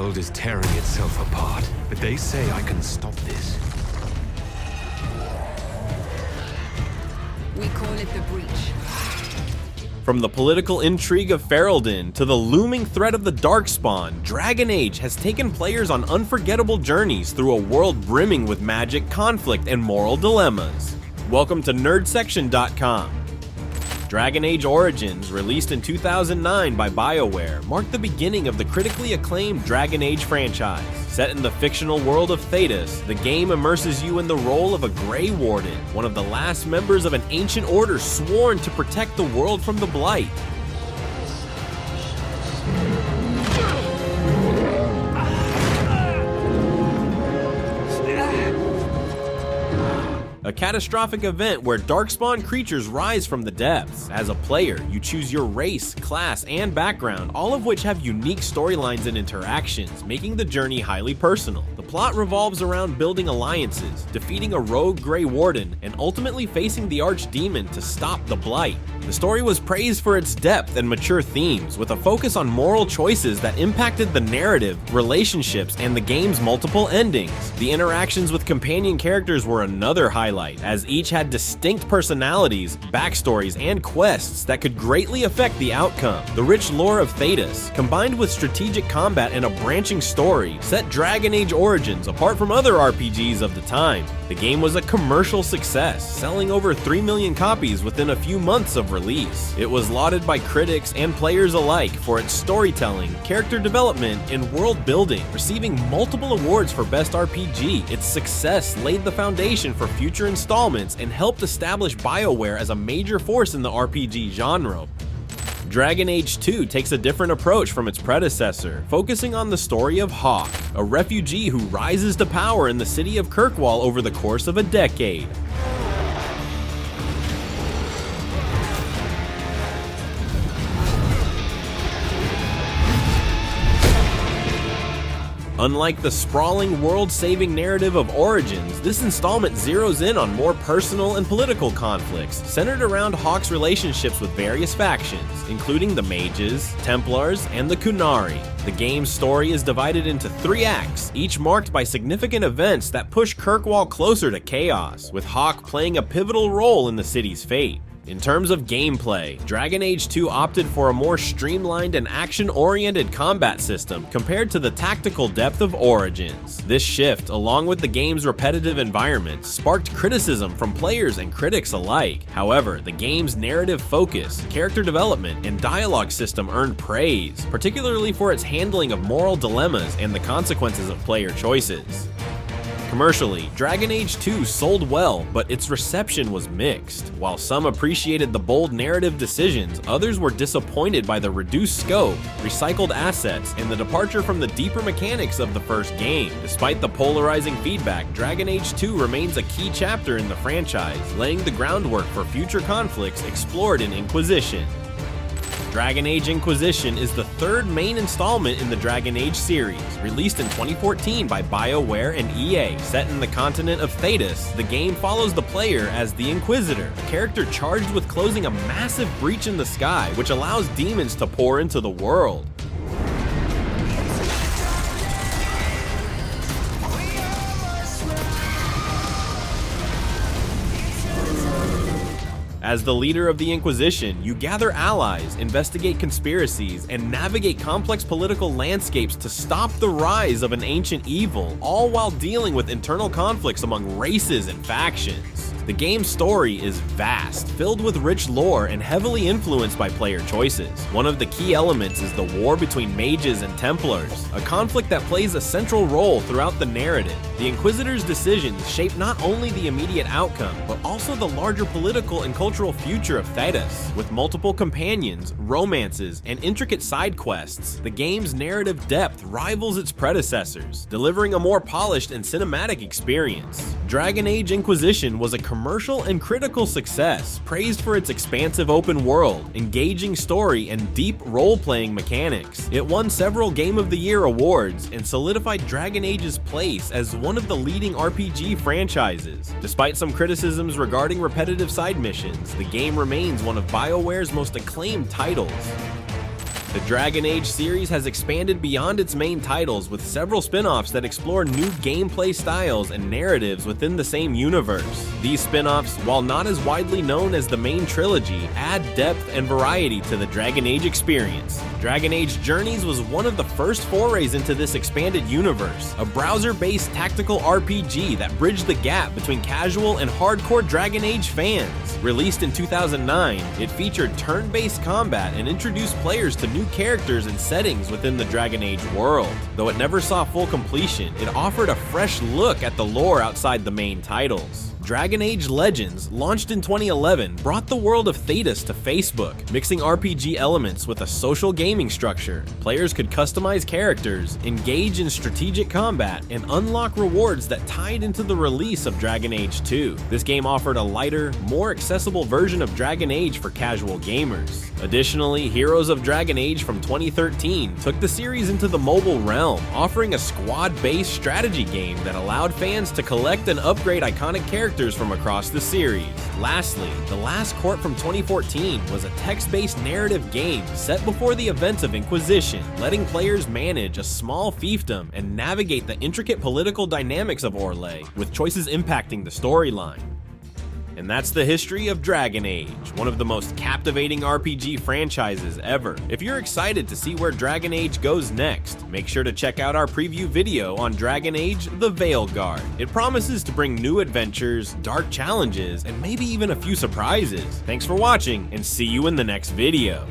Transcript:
world is tearing itself apart, but they say I can stop this. We call it the breach. From the political intrigue of Ferelden to the looming threat of the Darkspawn, Dragon Age has taken players on unforgettable journeys through a world brimming with magic, conflict, and moral dilemmas. Welcome to nerdsection.com. Dragon Age Origins, released in 2009 by BioWare, marked the beginning of the critically acclaimed Dragon Age franchise. Set in the fictional world of Thedas, the game immerses you in the role of a Grey Warden, one of the last members of an ancient order sworn to protect the world from the Blight. A catastrophic event where Darkspawn creatures rise from the depths. As a player, you choose your race, class, and background, all of which have unique storylines and interactions, making the journey highly personal. The plot revolves around building alliances, defeating a rogue Grey Warden, and ultimately facing the Archdemon to stop the Blight. The story was praised for its depth and mature themes, with a focus on moral choices that impacted the narrative, relationships, and the game's multiple endings. The interactions with companion characters were another highlight, as each had distinct personalities, backstories, and quests that could greatly affect the outcome. The rich lore of Thedas, combined with strategic combat and a branching story, set Dragon Age Origins apart from other RPGs of the time. The game was a commercial success, selling over 3 million copies within a few months of release. It was lauded by critics and players alike for its storytelling, character development, and world building, receiving multiple awards for Best RPG. Its success laid the foundation for future installments and helped establish BioWare as a major force in the RPG genre. Dragon Age 2 takes a different approach from its predecessor, focusing on the story of Hawke, a refugee who rises to power in the city of Kirkwall over the course of a decade. Unlike the sprawling, world-saving narrative of Origins, this installment zeroes in on more personal and political conflicts, centered around Hawke's relationships with various factions, including the Mages, Templars, and the Qunari. The game's story is divided into 3 acts, each marked by significant events that push Kirkwall closer to chaos, with Hawke playing a pivotal role in the city's fate. In terms of gameplay, Dragon Age 2 opted for a more streamlined and action-oriented combat system compared to the tactical depth of Origins. This shift, along with the game's repetitive environment, sparked criticism from players and critics alike. However, the game's narrative focus, character development, and dialogue system earned praise, particularly for its handling of moral dilemmas and the consequences of player choices. Commercially, Dragon Age 2 sold well, but its reception was mixed. While some appreciated the bold narrative decisions, others were disappointed by the reduced scope, recycled assets, and the departure from the deeper mechanics of the first game. Despite the polarizing feedback, Dragon Age 2 remains a key chapter in the franchise, laying the groundwork for future conflicts explored in Inquisition. Dragon Age Inquisition is the third main installment in the Dragon Age series, released in 2014 by BioWare and EA. Set in the continent of Thedas, the game follows the player as the Inquisitor, a character charged with closing a massive breach in the sky, which allows demons to pour into the world. As the leader of the Inquisition, you gather allies, investigate conspiracies, and navigate complex political landscapes to stop the rise of an ancient evil, all while dealing with internal conflicts among races and factions. The game's story is vast, filled with rich lore, and heavily influenced by player choices. One of the key elements is the war between Mages and Templars, a conflict that plays a central role throughout the narrative. The Inquisitor's decisions shape not only the immediate outcome, but also the larger political and cultural future of Thedas. With multiple companions, romances, and intricate side quests, the game's narrative depth rivals its predecessors, delivering a more polished and cinematic experience. Dragon Age Inquisition was a commercial and critical success, praised for its expansive open world, engaging story, and deep role-playing mechanics. It won several Game of the Year awards and solidified Dragon Age's place as one of the leading RPG franchises. Despite some criticisms regarding repetitive side missions, the game remains one of BioWare's most acclaimed titles. The Dragon Age series has expanded beyond its main titles with several spin-offs that explore new gameplay styles and narratives within the same universe. These spin-offs, while not as widely known as the main trilogy, add depth and variety to the Dragon Age experience. Dragon Age Journeys was one of the first forays into this expanded universe, a browser-based tactical RPG that bridged the gap between casual and hardcore Dragon Age fans. Released in 2009, it featured turn-based combat and introduced players to new characters and settings within the Dragon Age world. Though it never saw full completion, it offered a fresh look at the lore outside the main titles. Dragon Age Legends, launched in 2011, brought the world of Thedas to Facebook, mixing RPG elements with a social gaming structure. Players could customize characters, engage in strategic combat, and unlock rewards that tied into the release of Dragon Age 2. This game offered a lighter, more accessible version of Dragon Age for casual gamers. Additionally, Heroes of Dragon Age from 2013 took the series into the mobile realm, offering a squad-based strategy game that allowed fans to collect and upgrade iconic characters from across the series. Lastly, The Last Court from 2014 was a text-based narrative game set before the events of Inquisition, letting players manage a small fiefdom and navigate the intricate political dynamics of Orlais, with choices impacting the storyline. And that's the history of Dragon Age, one of the most captivating RPG franchises ever. If you're excited to see where Dragon Age goes next, make sure to check out our preview video on Dragon Age: The Veilguard. It promises to bring new adventures, dark challenges, and maybe even a few surprises. Thanks for watching, and see you in the next video.